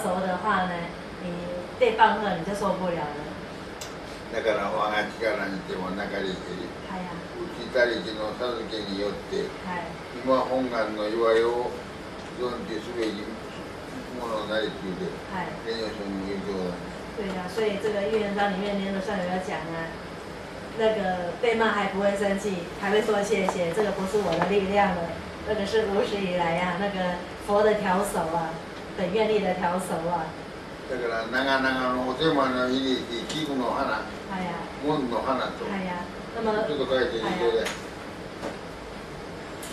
熟的话呢，你被棒喝你就受不了了。だから我が力にても流れている。はいや。浮田力の授けによって、はい。今本願の祝いを存じすべきものなりというで、はい。天有所有就だ。对呀、所以这个预言章里面连的上有要讲啊，那个被骂还不会生气，还会说谢谢，这个不是我的力量了，那个是无始以来呀、那个佛的调手啊，本愿力的调手啊。だから長々のお手間の入れて菊の花、はいや。門の花と、はいや。那么。ちょっと書いていいはいよで。や。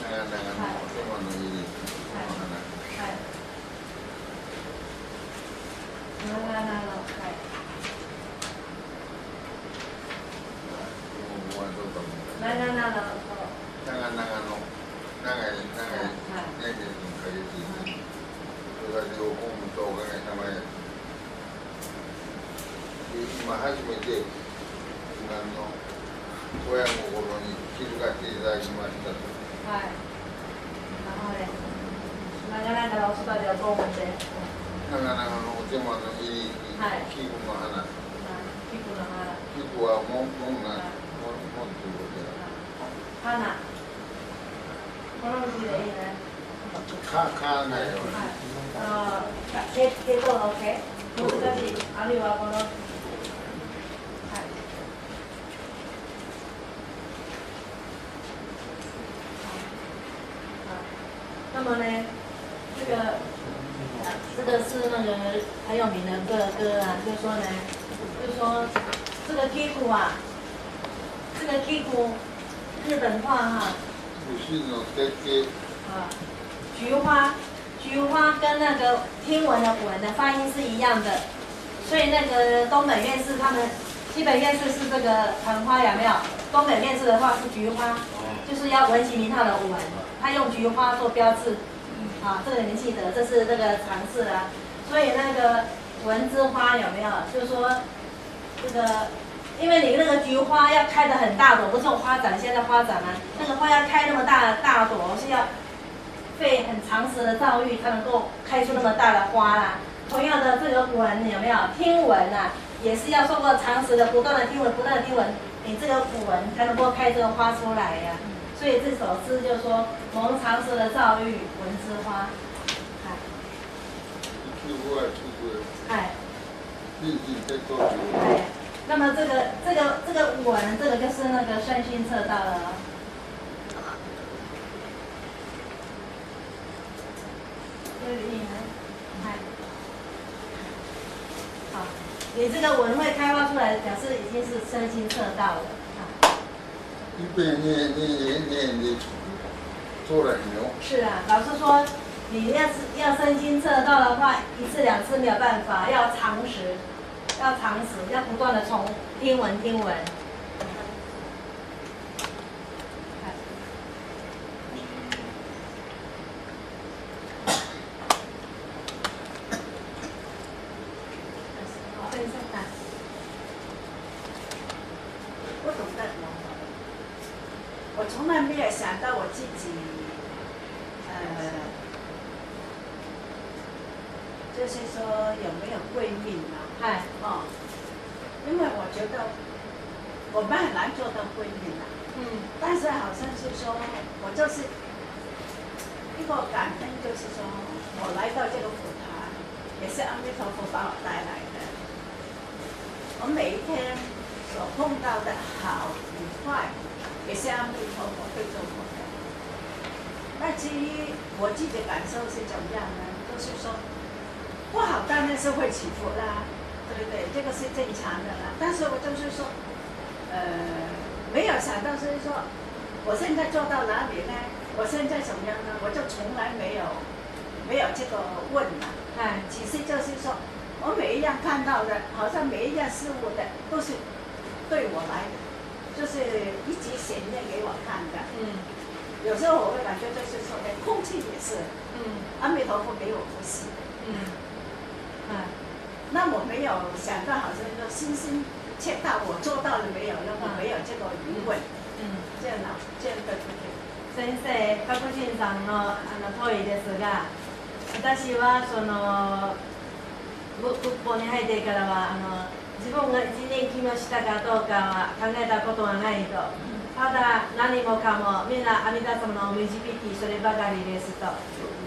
長々のお手間の入れて菊の花。はい。長々の、はい。ここはどうかも。長々の、長々の長い年月にかけて、私を本とおかげさまで、今初めて今の親心に気づかせていただきましたと。はい。然后呢，長々のおそばではどう思って？長々のお手間の入り、菊の花。菊の花。菊は門ということだ。花。この字でいいね。かないよ。結構 OK。難しい。あるいはこの。はい。那么呢，这个是那个很有名的歌啊，就说呢，就说这个 Kiku 啊，这个 Kiku 日本话哈。啊，菊花跟那个听闻的文的发音是一样的，所以那个东本院士他们基本院士是这个盆花有没有？东本院士的话是菊花，就是要闻其名号的文，他用菊花做标志，啊，这个你们记得，这是这个常识啊。所以那个闻之花有没有？就是说这个。因为你那个菊花要开得很大朵，不是有花展，现在花展吗？那个花要开那么大朵，是要费很长时的造诣才能够开出那么大的花啦。同样的，这个闻有没有？听闻啊，也是要受过长时的不断的听闻，你这个闻才能够开这个花出来呀、所以这首诗就是说，蒙长时的造诣，闻之花。哎。哎。那么这个闻，这个就是那个身心测到了、哦。这个意呢？看。好，你这个闻会开发出来，表示已经是身心测到了。你做了很牛。是啊，老师说，你要身心测到的话，一次两次没有办法，要长时。要不断的从听闻。我懂得，我从来没有想到我自己，就是说有没有贵命啊？因为我觉得我们很难做到贵命啊。但是好像是说，我就是一个感恩，就是说我来到这个佛堂，也是阿弥陀佛把我带来的。我每一天所碰到的好与坏，也是阿弥陀佛会做我的。那至于我自己的感受是怎么样呢？就是说，不好当然是会起伏啦，对不对？这个是正常的啦。但是我就是说，没有想到是说，我现在做到哪里呢？我现在怎么样呢？我就从来没有这个问了。其实就是说。我每一样看到的，好像每一样事物的，都是对我来的，就是一直显现给我看的。有时候我会感觉就是说，空气也是。阿弥陀佛给我呼吸。那我没有想到，好像说心切到我做到了没有？那我没有这个疑问。这样对不对？先生、確認さんの問いですが、私はその本に入ってからは自分が一年起業したかどうかは考えたことはないと。ただ何もかもみんな阿弥陀様のお導きそればかりですと。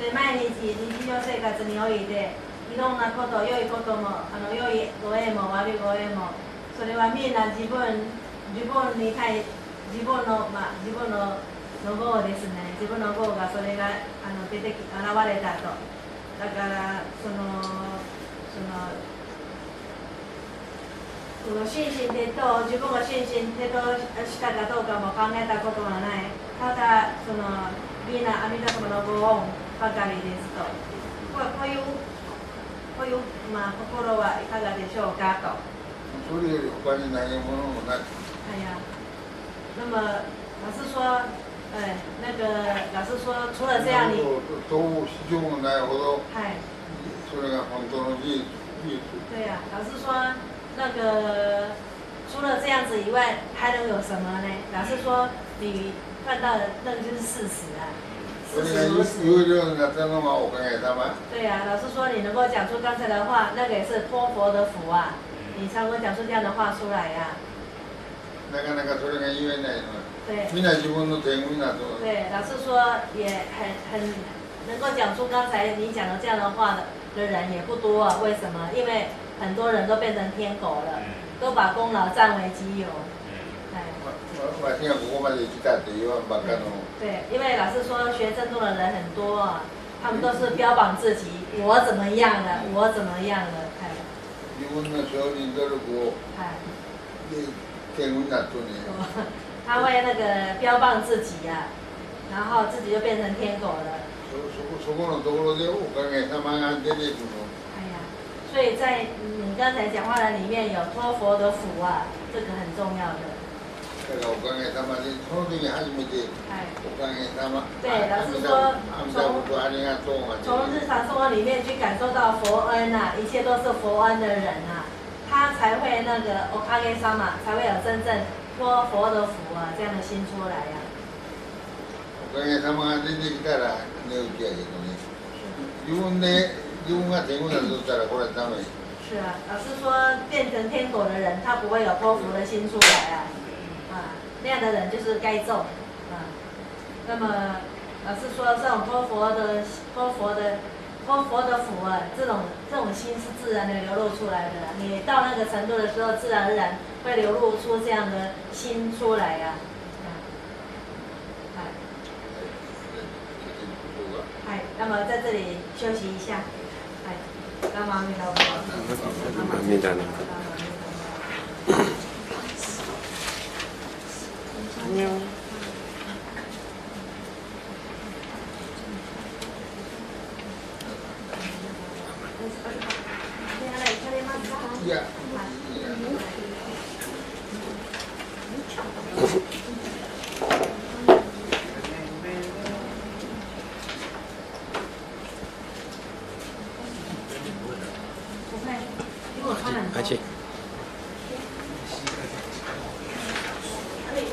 で毎日日常生活においていろんなこと、良いことも良いご縁も悪いご縁もそれはみんな自分に対自分の方ですね。自分の方がそれが現れたと。だから心身徹頭、自分が心身徹頭したかどうかも考えたことはない。ただみんな阿弥陀様のご恩ばかりですと。こういう心はいかがでしょうかと。それより他にないものもない。哎呀，那么老师说，老师说，除了这样你，都必要もないほど、哎，それが本当の事実。对呀，老师说。除了这样子以外，还能有什么呢？老师说，你看到的那就是事实啊，事实如此。对呀，老师说你能够讲出刚才的话，那个也是托佛的福啊，你才会讲出这样的话出来呀。なかなかそれが言えないの。对。みんな自分の天狗になってます。对，老师说也很能够讲出刚才你讲的这样的话的人也不多啊。为什么？因为很多人都变成天狗了，都把功劳占为己有。对，因为老师说学正宗的人很多啊，他们都是标榜自己，我怎么样了，我怎么样了，他会那个标榜自己啊，然后自己就变成天狗了。所以在你刚才讲话的里面有托佛的福啊，这个很重要的。对，老师说从日常生活里面去感受到佛恩啊，一切都是佛恩的人啊，他才会那个おかげさま，才会有真正托佛的福啊这样的心出来呀。おかげさまが出てきたら値打ちやけどね。自分が天狗だとしたらこれはダメ。是啊，老师说变成天狗的人，他不会有托福的心出来啊，那样的人就是该咒啊。那么老师说这种托佛的福啊，这种心是自然的流露出来的。你到那个程度的时候，自然而然会流露出这样的心出来呀。那么在这里休息一下。南无阿弥陀佛。阿弥陀佛。いや。去。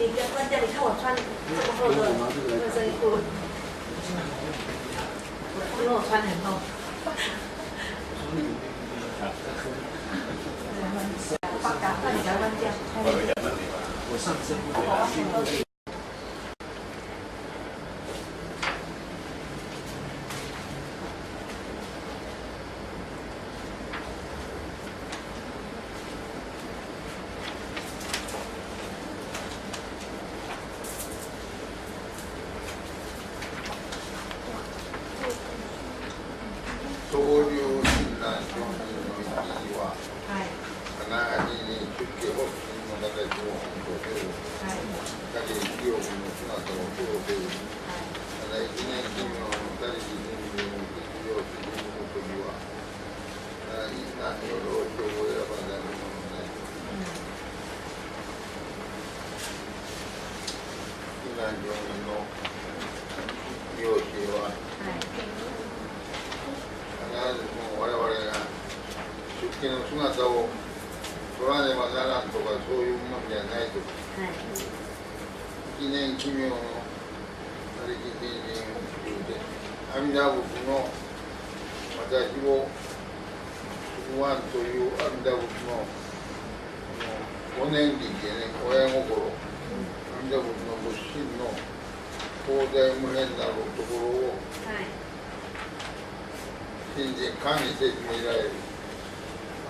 你跟关键，你看我穿这么厚的卫生裤，因为我穿很厚。那你来关键。我上身不得。不安という阿弥陀仏のお念力でね、親心、阿弥陀仏の仏心の東西無変なるところを信じ、感にせしめられる。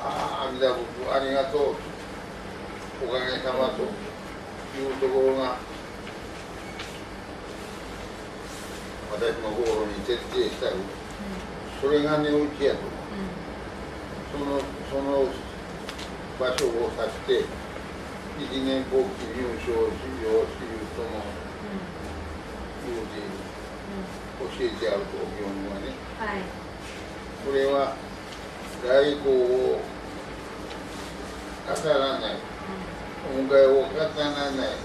ああ、阿弥陀仏ありがとう、おかげさまというところが私の心に徹底したる。それが値打ちやと。その場所を指して一年後期入賞修行しゆうとも言うている、教えてあるとお経にはね、これは来航を語らない、お迎えを語らない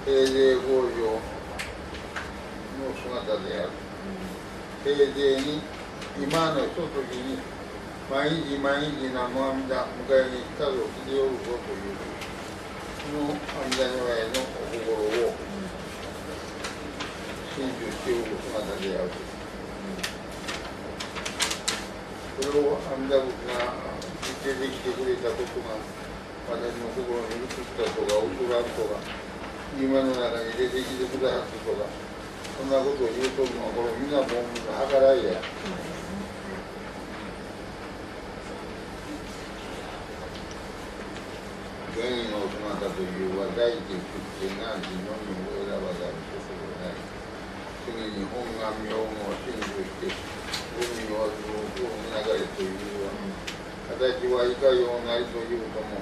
平勢法上の姿である。平勢に今のひとときに毎日毎日南無阿弥陀迎えに来たぞ来ておるぞというその阿弥陀如来のお心を信守しておる姿である。それを阿弥陀仏が出てきてくれたことが私の心に映ったとか映らんとか今の中に出てきてくださったとかそんなことを言うとるのはこれみんなもう計らいや。元意の姿というは大地出何時のみを選ばざることでない。次に本願名号を信守して海を流れというは形はいかようなりというとも、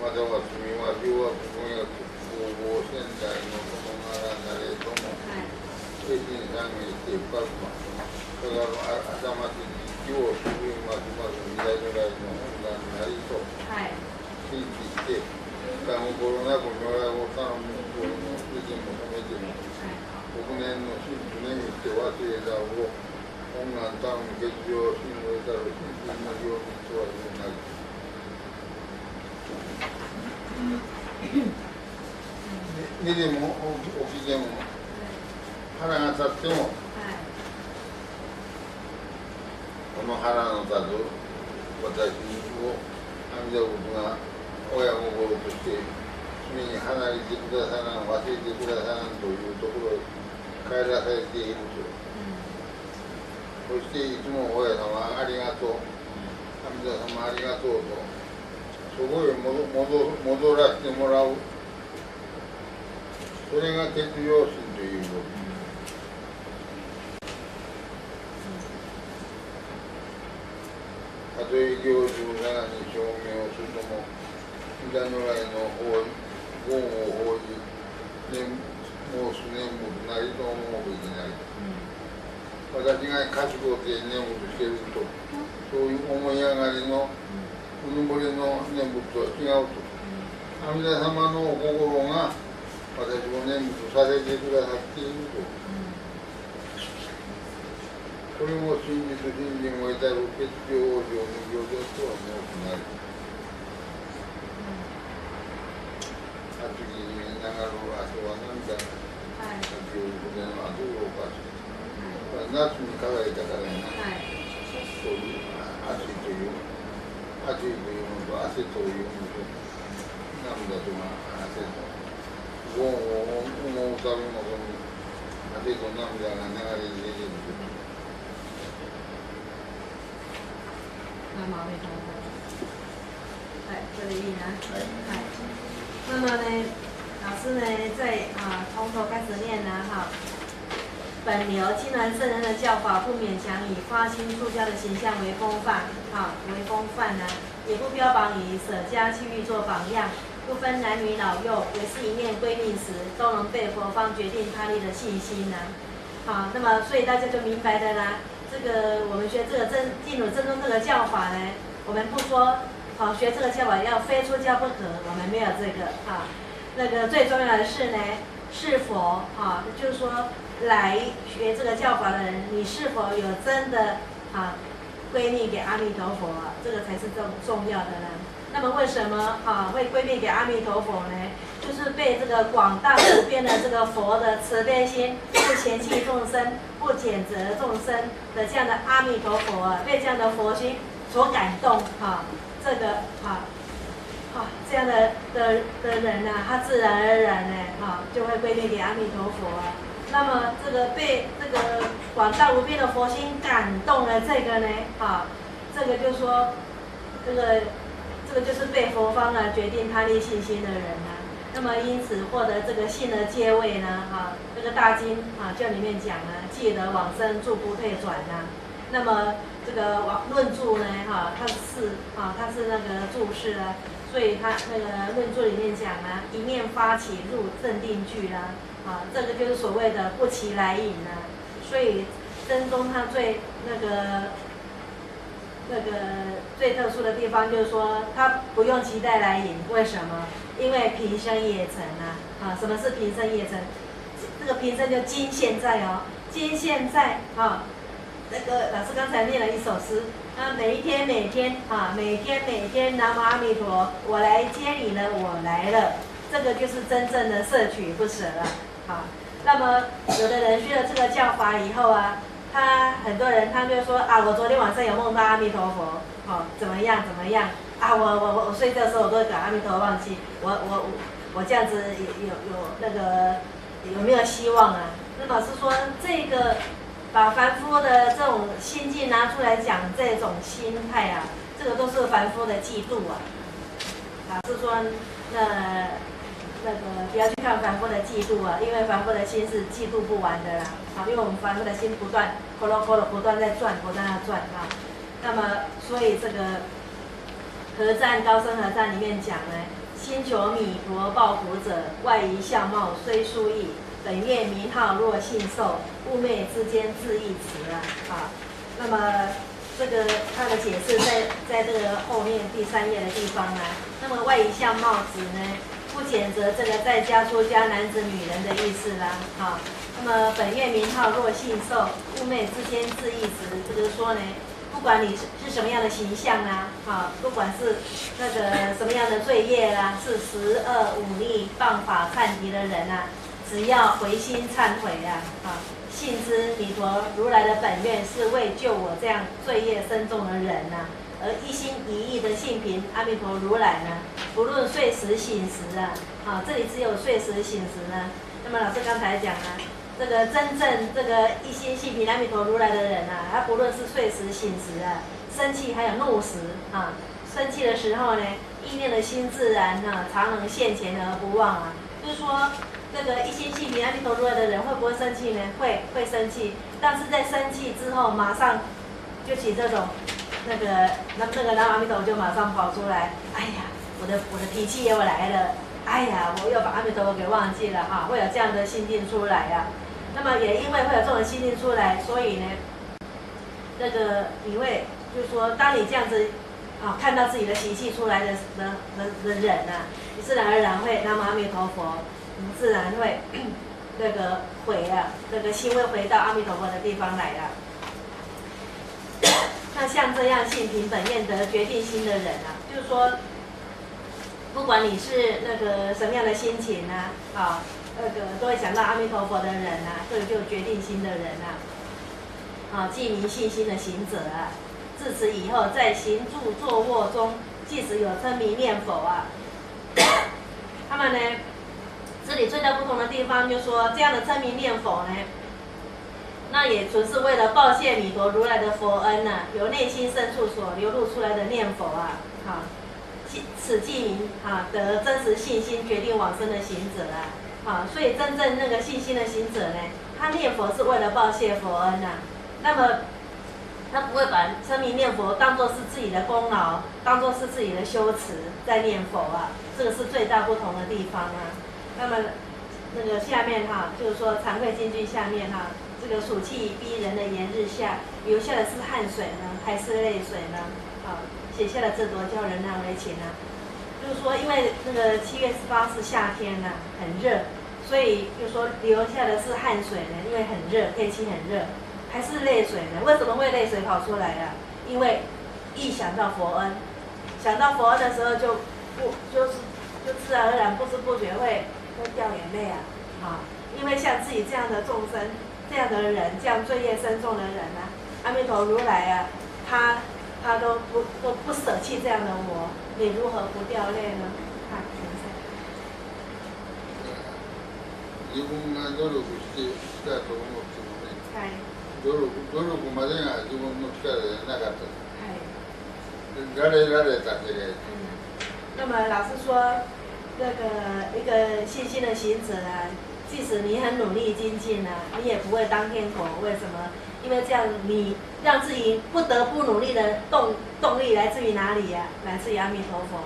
または罪は両悪無役工房仙台の友ならなれとも精神三昧して深くまだから頭的気をすぐまずまず未来如来の本願なりと信じして心なく如来を頼む心の主人も止めても億年の真と眠って忘れたを本願頼む欠如信を得たる真心の両道は言うなり。寝でも起きても腹が立ってもこの腹の立つ私を阿弥陀仏が親心として常に離れてくださらん忘れてくださらんというところへ帰らされていると、そしていつも親様ありがとう阿弥陀様ありがとうとそこへ戻らせてもらう。それが欠如心ということ。たとえ行事を長に証明をするとも弥陀如来の方言を報じもうす念仏なりと思うべきなり。私が賢くて念仏しているとそういう思い上がりのうぬぼれの念仏とは違うと。阿弥陀様のお心が私を念仏させてくださっていると。これも真実信心を得たる欠如往生無行ですとは申すなり。厚木に流る汗は涙が先を行くでの後を犯す。夏に輝いたからにそういう暑いというのと汗というのと涙と汗とご恩を思うためのその汗と涙が流れ出ていると。南无阿弥陀佛。这里呢，那么呢，老师呢，在从头开始念呢，本流亲鸾圣人的教法，不勉强以发心出家的形象为风范，为风范呢，也不标榜以舍家弃欲做榜样，不分男女老幼，唯是一念归命时，都能被佛方决定他力的信心呢。那么所以大家就明白的啦。这个我们学这个进入正宗这个教法呢，我们不说学这个教法要非出家不可，我们没有这个那个最重要的是呢，是否就是说来学这个教法的人，你是否有真的归命给阿弥陀佛，这个才是重要的呢。那么为什么会归命给阿弥陀佛呢？就是被这个广大无边的这个佛的慈悲心，不嫌弃众生，不谴责众生的这样的阿弥陀佛被这样的佛心所感动这个这样的人呢，他自然而然呢就会归命给阿弥陀佛啊。那么这个被这个广大无边的佛心感动了，这个呢这个就说这个就是被佛方决定他立信心的人啊。那么因此获得这个信而戒位呢这个大经教里面讲呢，既得往生住不退转那么这个论著呢它是那个注释啊，所以它那个论著里面讲一念发起入正定句啦这个就是所谓的不期来引所以真宗它最最特殊的地方就是说，它不用期待来引，为什么？因为平生也成什么是平生也成？这个平生就今现在今现在那个老师刚才念了一首诗，每天每天南无阿弥陀，我来接你了，我来了，这个就是真正的摄取不舍了那么有的人学了这个教法以后很多人他就说我昨天晚上有梦到阿弥陀佛怎么样我睡觉的时候我都会把阿弥陀佛忘记，我这样子有没有希望那老师说这个把凡夫的这种心境拿出来讲，这种心态这个都是凡夫的嫉妒老师说那个不要去看凡夫的嫉妒因为凡夫的心是嫉妒不完的啦因为我们凡夫的心不断不断在转那么所以这个合赞高僧合赞里面讲呢，心求弥陀报苦者，外仪相貌虽殊异，本愿名号若信受，物昧之间自义词那么这个它的解释在这个后面第3页的地方那么外仪相貌指呢，不谴责这个在家出家男子女人的意思那么本愿名号若信受，物昧之间自义词，这个说呢，不管你是什么样的形象不管是那个什么样的罪业是十恶五逆谤法忏敌的人只要回心忏悔信知弥陀如来的本愿是为救我这样罪业深重的人而一心一意的信凭阿弥陀如来不论睡时醒时这里只有睡时醒时那么老师刚才讲这个真正这个一心信凭阿弥陀如来的人他不论是睡时醒时生气还有怒时生气的时候呢，意念的心自然常能现前而不忘就是说这个一心信凭阿弥陀如来的人会不会生气呢？会生气，但是在生气之后马上就起这种那个南无阿弥陀就马上跑出来，哎呀，我的脾气又来了，哎呀，我又把阿弥陀佛给忘记了会有这样的心境出来那么也因为会有这种心境出来，所以呢，那个你会就是说，当你这样子看到自己的习气出来的人你自然而然会南无阿弥陀佛，你自然会那个那个心会回到阿弥陀佛的地方来那像这样信凭本愿得决定心的人就是说，不管你是那个什么样的心情那个都会想到阿弥陀佛的人这个就决定心的人即名信心的行者自此以后，在行住坐卧中，即使有称名念佛他们呢，这里最大不同的地方就是说，这样的称名念佛呢，那也纯是为了报谢弥陀如来的佛恩由内心深处所流露出来的念佛此即名得真实信心决定往生的行者所以真正那个信心的行者呢，他念佛是为了报谢佛恩那么他不会把称名念佛当作是自己的功劳，当作是自己的修持在念佛这个是最大不同的地方那么那个下面就是说惭愧经句下面这个暑气逼人的炎日下，流下的是汗水呢，还是泪水呢？写下的这多叫人难为情就是说，因为那个7月18是夏天很热，所以就说流下的是汗水呢，因为很热，天气很热。还是泪水呢？为什么会泪水跑出来因为一想到佛恩，想到佛恩的时候就自然而然不知不觉会掉眼泪因为像自己这样的众生，这样的人，这样罪业深重的人阿弥陀如来他他都不舍弃这样的我，你如何不掉泪呢？看，自分が努力してきたと思ってもね、はい、努力までが自分の力でなかった。はい。られた这个。那么老师说，那个一个信心的行者啊，即使你很努力精进啊，你也不会当天狗。为什么？因为这样你让自己不得不努力的动力来自于哪里呀、来自于阿弥陀佛。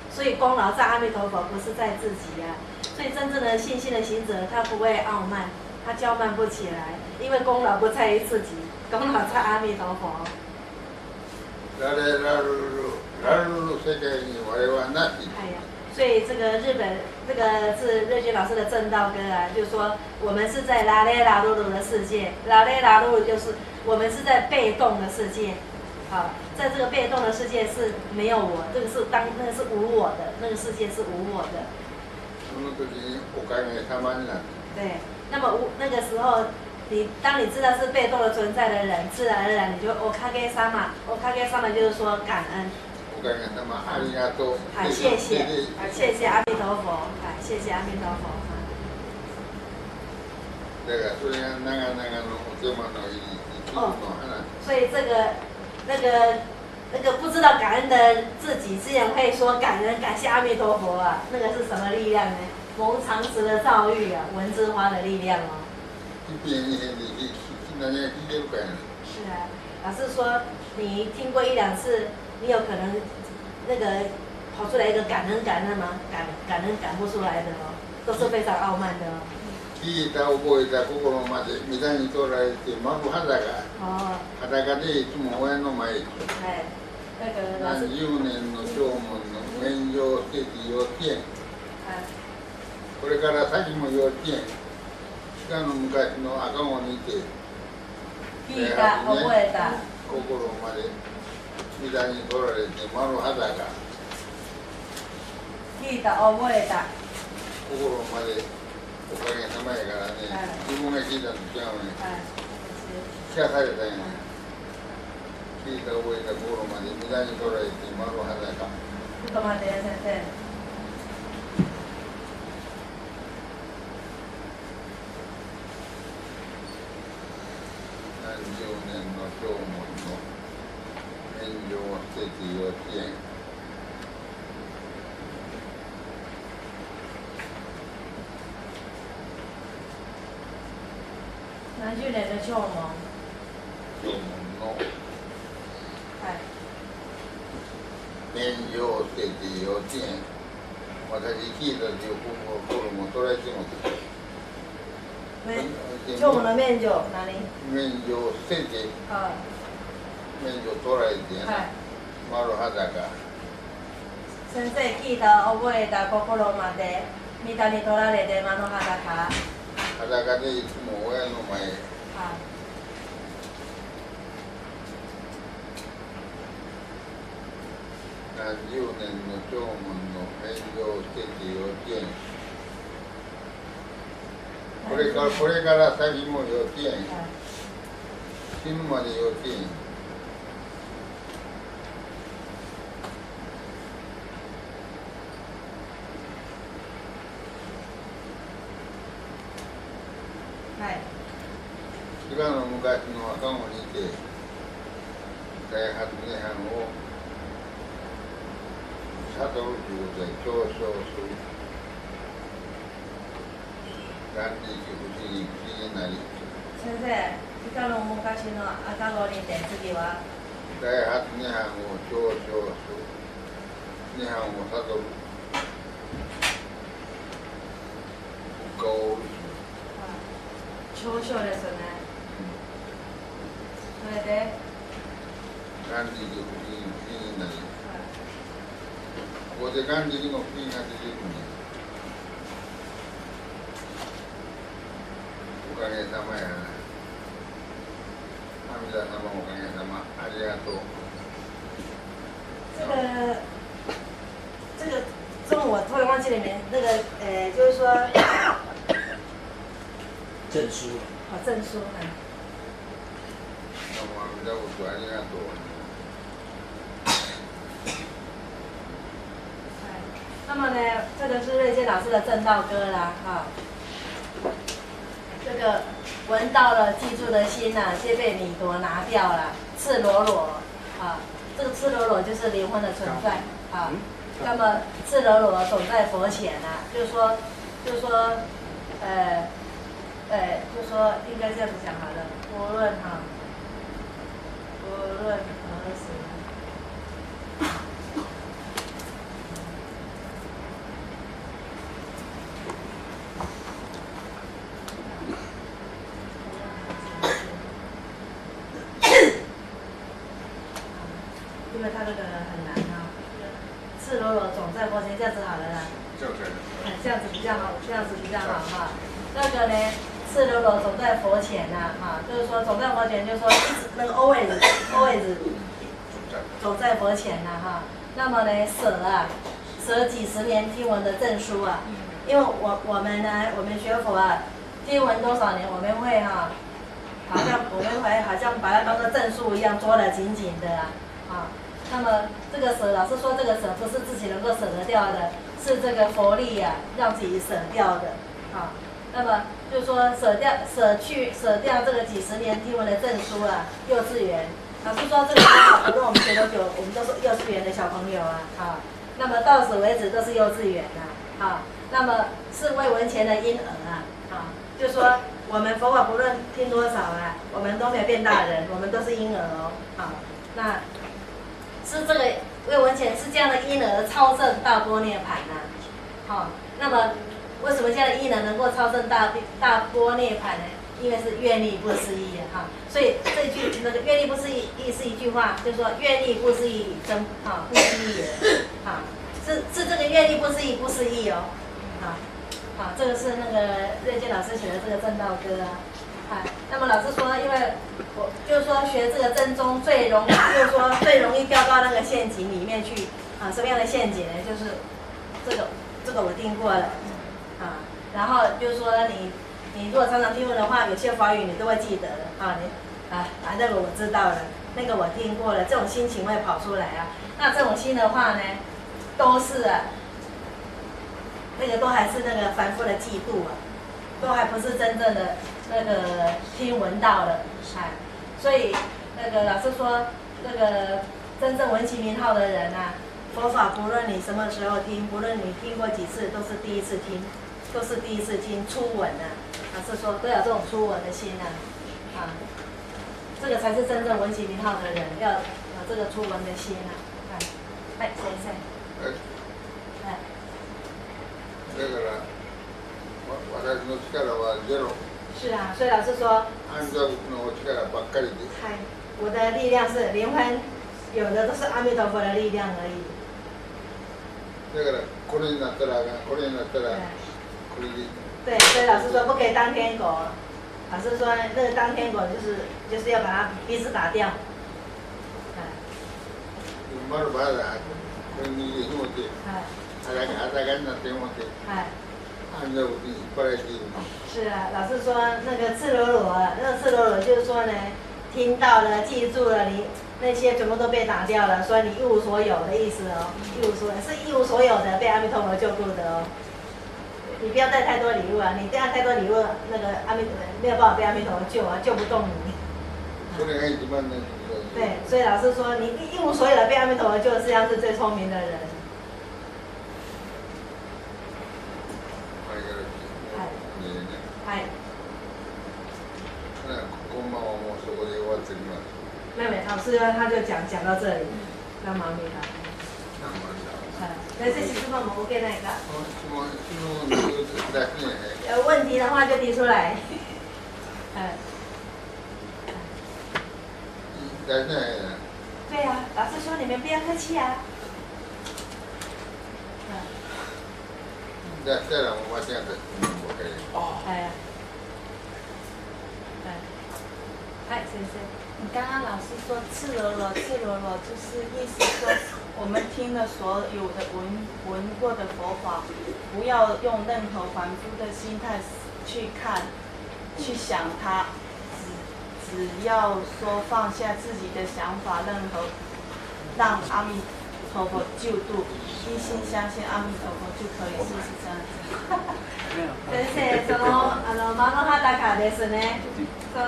所以功劳在阿弥陀佛，不是在自己呀、所以真正的信心的行者，他不会傲慢，他骄慢不起来，因为功劳不在于自己，功劳在阿弥陀佛。られる世界に我々はなし。哎呀，所以这个日本这个是瑞军老师的正道歌啊，就是说我们是在拉雷拉鲁鲁的世界，拉雷拉鲁鲁就是我们是在被动的世界，好，在这个被动的世界是没有我，这个是那个是无我的，那个世界是无我的。その時におかげさまになる。对，那么那个时候。当你知道是被动的存在的人，自然而然你就おかげさま，おかげさま就是说感恩。おかげさま、ありがとう。谢谢阿弥陀佛，谢谢阿弥陀佛。だからそれが長々のお手間のいい一部の話。所以那个不知道感恩的自己，竟然会说感谢阿弥陀佛啊，那个是什么力量呢？蒙常识的造育啊，闻之花的力量哦。是啊，老师说你听过一两次，你有可能那个跑出来一个感恩吗？感恩感不出来的哦，都是非常傲慢的哦。聞いた覚えた心まで御座に取られて丸裸裸でいつも親の前に何十年の弔問の免状して幼稚園、これから先も幼稚園、鹿の昔の赤子にて聞いた覚えた心まで御座に取られて丸裸、聞いた覚えた心までおかげさまやからね、自分が聞いたと違うね、聞かされたんやね、聞いた覚えた心まで無駄に取られて丸裸。ちょっと待って先生。何十年の弔問の免状を捨てて幼稚園。何十年的弔問の免状を捨てて幼稚園。私聞いたという心も捉えても弔問の免状何？免状を捨てて、免状取られてやな、丸裸。先生聞いた覚えた心まで御座に取られて丸裸。裸でいつも親の前へ。何十年の弔問の免状を捨てて幼稚園。これから先も幼稚園。死ぬまで幼稚園。菅の昔の赤子にて大発涅槃を悟るということで表彰する。元日不思議なり。先生、菅の昔の赤子にて次は大発涅槃を表彰する。涅槃を悟る。復活を長所ですね。それで元日不思議なり。ここで元日の不思議が出てくるね。おかげさまやな。阿弥陀様おかげさま、ありがとう。这个中文我突然忘记里面那个就是说证书。证书。どうも阿弥陀仏ありがとう。那么呢，这个是瑞健老师的正道歌啦，哈。这个闻到了，记住的心呐、皆被米夺拿掉了，赤裸裸啊。这个赤裸裸就是灵魂的存在啊。那么赤裸裸总在佛前啊，就是说，就说应该这样子讲好了，无论何时。因为他这个很难哈、赤裸裸总在佛前，这样子好了啦。这样子比较好，这样子比较好哈。那个呢，赤裸裸总在佛前呐，哈，就是说总在佛前，就是说一直那个 always 走在佛前呐，哈。那么呢，舍几十年听闻的证书啊，因为我们呢，我们学佛啊，听闻多少年，我们会哈，好像把它当做证书一样捉得紧紧的啊。那么这个舍，老师说这个舍不是自己能够舍得掉的，是这个佛力呀、让自己舍掉的啊。那么就是说舍掉这个几十年听闻的证书啊，幼稚园。老师说这个无论我们学多久，我们都是幼稚园的小朋友啊。那么到此为止都是幼稚园啊。那么是未闻前的婴儿啊。就是说我们佛法不论听多少啊，我们都没有变大人，我们都是婴儿哦。那。是这个未闻前是这样的婴儿超证大波涅盘呐，那么为什么这样的婴儿能够超证大波涅盘呢？因为是愿力不思议哈，所以这句那个愿力不思议是一句话，就是说愿力不思议真不思议是这个愿力不思议不思议哦，这个是那个瑞健老师写的这个正道歌啊。那么老师说，因为我就是说学这个真宗最容易掉到那个陷阱里面去啊。什么样的陷阱呢？就是这个我听过了然后就是说你如果常常听闻的话，有些法语你都会记得的那个我知道了，那个我听过了，这种心情会跑出来啊。那这种心的话呢，都是那个都还是那个凡夫的嫉妒都还不是真正的。那个听闻到了，所以那个老师说，那个真正闻其名号的人佛法不论你什么时候听，不论你听过几次，都是第一次听，初闻老师说都有这种初闻的心这个才是真正闻其名号的人，要有这个初闻的心先生。だから私の力はゼロ。是啊，所以老师说，我的力量是灵魂，有的都是阿弥陀佛的力量而已。对，所以老师说不可以当天狗。老师说那个当天狗就是要把它鼻子打掉。是啊，老师说那个赤裸裸就是说呢，听到了，记住了，你那些全部都被打掉了，所以你一无所有的意思一无所有是一无所有的，被阿弥陀佛救度的你不要带太多礼物你带太多礼物，那个没有办法被阿弥陀佛救救不动你。对，所以老师说你一无所有的被阿弥陀佛救，实际上是最聪明的人。妹妹，老师他就讲到这里，那麻烦那这是什么我给那个？有问题的话就提出来。对呀，老师说你们不要客气啊。先生，你刚刚老师说赤裸裸，就是意思说，我们听了所有的闻过的佛法，不要用任何凡夫的心态去看、去想它，只要说放下自己的想法，让阿弥陀佛救度，一心相信阿弥陀佛就可以，是不是这样子？先生、そのマノハダカですね。そ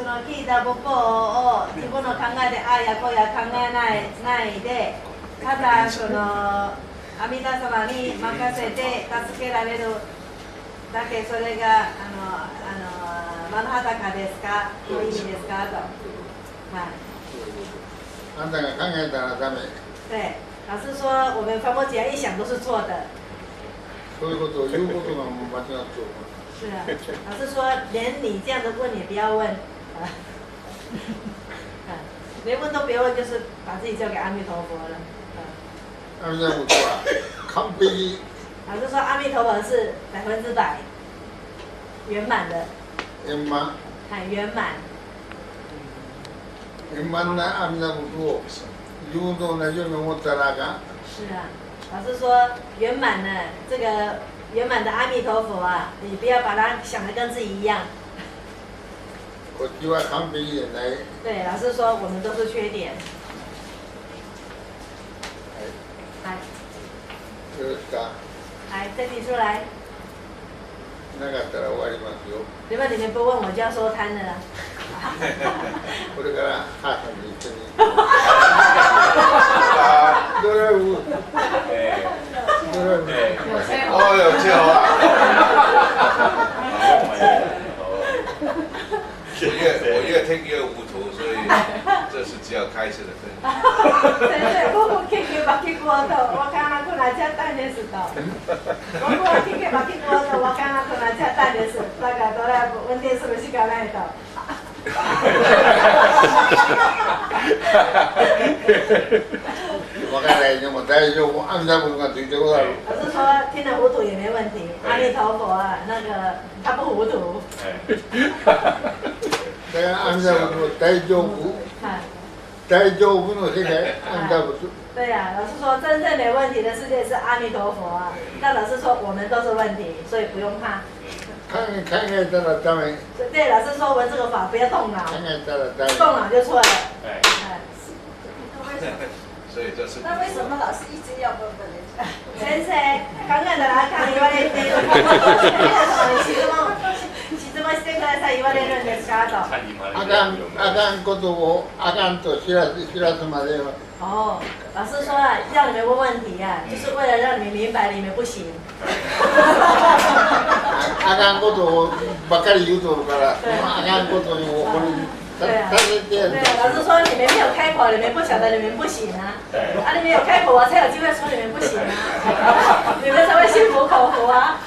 の聞いた母語を自分の考えでああやこうや考えないで、ただその阿弥陀様に任せて助けられるだけ、それがマノハダカですかの意味ですかと。はい。あんたが考えたらダメ。对，老师说我们传播起来一想都是错的。そういうことを言うことがもう間違っておる。是啊，老师说连你这样的问也不要问，连问都别问，就是把自己交给阿弥陀佛了。阿弥陀佛は完璧。老师说阿弥陀佛是100%圆满的。円満。很圆满。円満な阿弥陀仏を自分と同じように思ったらあかん。是啊，老师说圆满的这个圆满的阿弥陀佛啊，你不要把它想的跟自己一样。こっちは完璧じゃない。对，老师说我们都是缺点。はい。よろしか。来，再提出来。なかったら終わりますよ。如果你们不問我就要收攤了啦。これから母さんと一緒に。ドライブ。ドライブ。哦，有车啊！我越听越糊涂，所以这是只要开车的分享。先生、僕結局バキコーとわからなくなっちゃったんですと。僕は結局バキコーとわからなくなっちゃったんです。だからドライブ運転するしかないと。わからないでも大丈夫。阿弥陀仏がついてござる。老师说听得糊涂也没问题，阿弥陀佛啊，那个他不糊涂。だから阿弥陀仏の大丈夫。大丈夫の世界、阿弥陀仏。对呀、老师说真正没问题的世界是阿弥陀佛啊。但老师说我们都是问题，所以不用怕。考えたらダメ。对，老师说闻这个法不要动脑，考えたらダメ。动脑就错了。所以这是。那为什么老师一直要问人家？先生、考えたらあかん言われている。質問してください言われるんですかと。あかんことをあかんと知らすまでは。哦，老师说啊，让你们问问题啊，就是为了让你们明白你们不行。あかんことばっかり言うとるから、あかんことに怒り。对啊，老师说你们没有开口，你们不晓得你们不行啊。啊，你们有开口，我才有机会说你们不行啊。你们才会心服口服啊。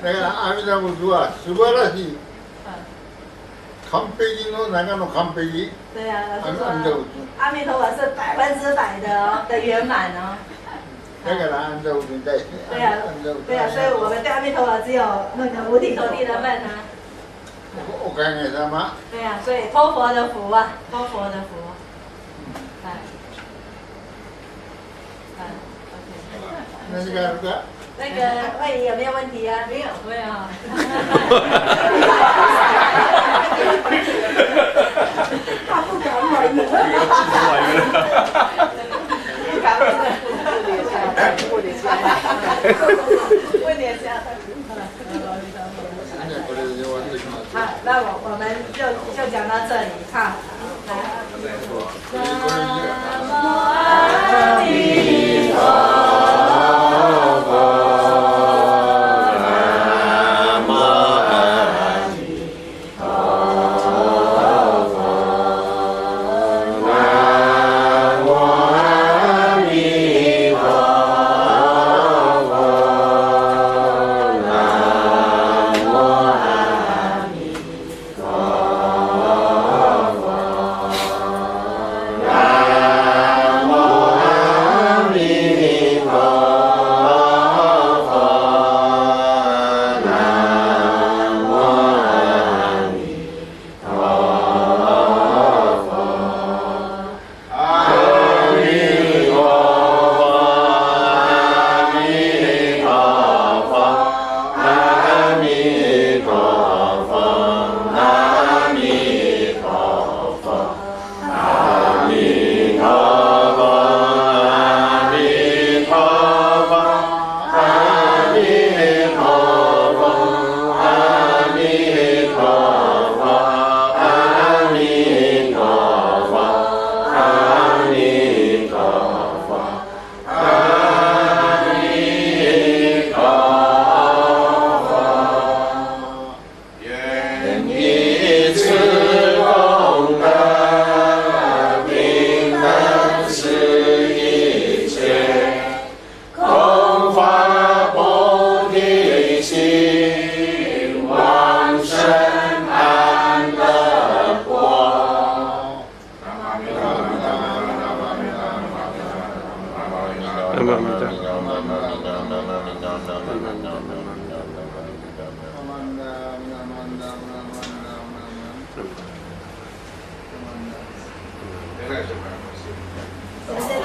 だから阿弥陀仏は素晴らしい。完璧の中の完璧。对啊，老师说阿弥陀佛是100%的圆满哦。だから阿弥陀仏に対して。对呀，对呀，所以我们对阿弥陀佛只有那个五体投地的份啊。おかげさま。对呀，所以托佛的福啊，托佛的福。何があるか？那个慧仪有没有问题啊？没有，没有。他不敢问了。不敢问。问点下的。好，那我们就讲到这里，好，来。南无阿弥陀佛。南先生ど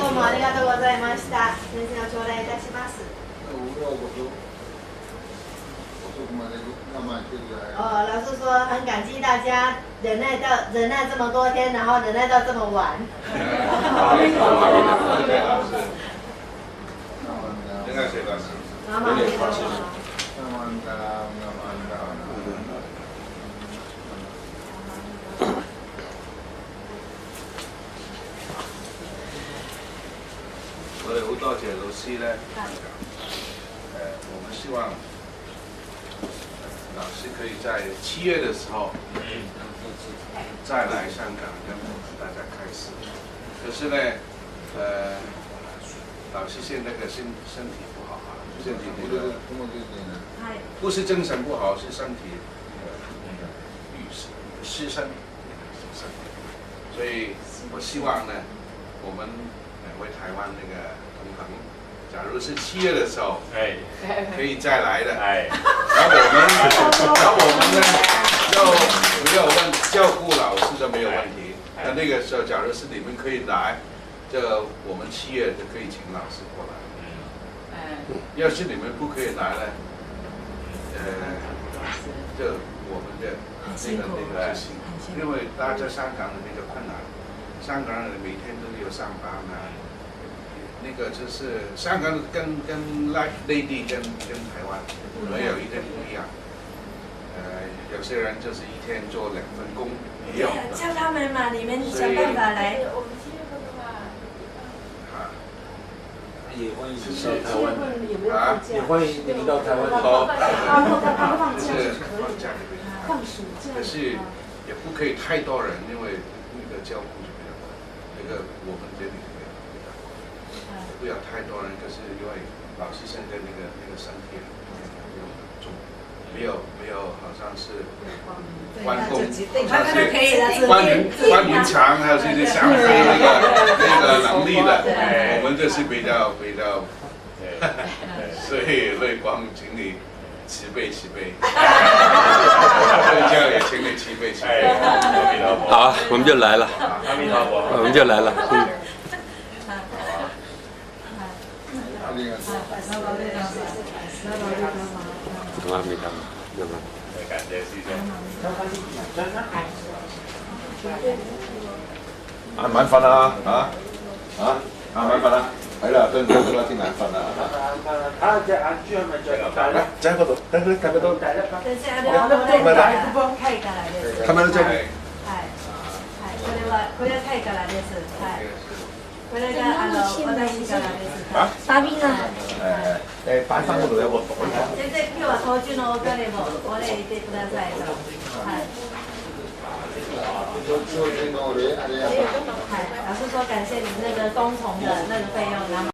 うもありがとうございました。先生を頂戴いたします。老师说很感激大家忍耐这么多天，然后忍耐到这么晚。有点放心。我哋好多謝老師咧，我們希望老師可以在7月的時候再來香港跟大家開始。可是呢，老師現在的身體不好啊，身體那個不是精神不好，是身體失身，所以我希望呢，我們回台灣那個同行，假如是7月的時候，可以再來的。然後我們呢，就不要問照顧老師都沒有問題。那個時候，假如是你們可以來，就我們7月就可以請老師過來。要是你們不可以來呢，就我們的那個，因為大家香港的比較困難，香港人每天都有上班啊。那個就是香港跟內地跟台灣沒有一點不一樣。有些人就是一天做2份工也有。叫他們嘛，你們想辦法來。也歡迎你到台灣。也歡迎你到台灣。好。放假放暑假。可是也不可以太多人，因為那個交互就比較多。那個我們這裡比較多，不要太多人。可是因為老師現在那個身體比較重，沒有好像是關公，關雲長還有這些想飛那個能力的，我們這是比較，所以淚光請你慈悲，睡覺也請你慈悲。好，我们就来了，我们就来了。阿弥陀佛，感謝師兄。眼晚瞓啊？眼晚瞓啊？係啦，對唔對？嗰啲眼瞓啊？睇下隻眼珠係咪最大咧？就喺嗰度，等佢睇得到。カメラちゃん。これはタイからです。これが私からです。サビナ。擺翻嗰度有個袋。先生、今日は当中のお金もお礼してください。はい。老师说感谢你那个工程的那个费用，然后。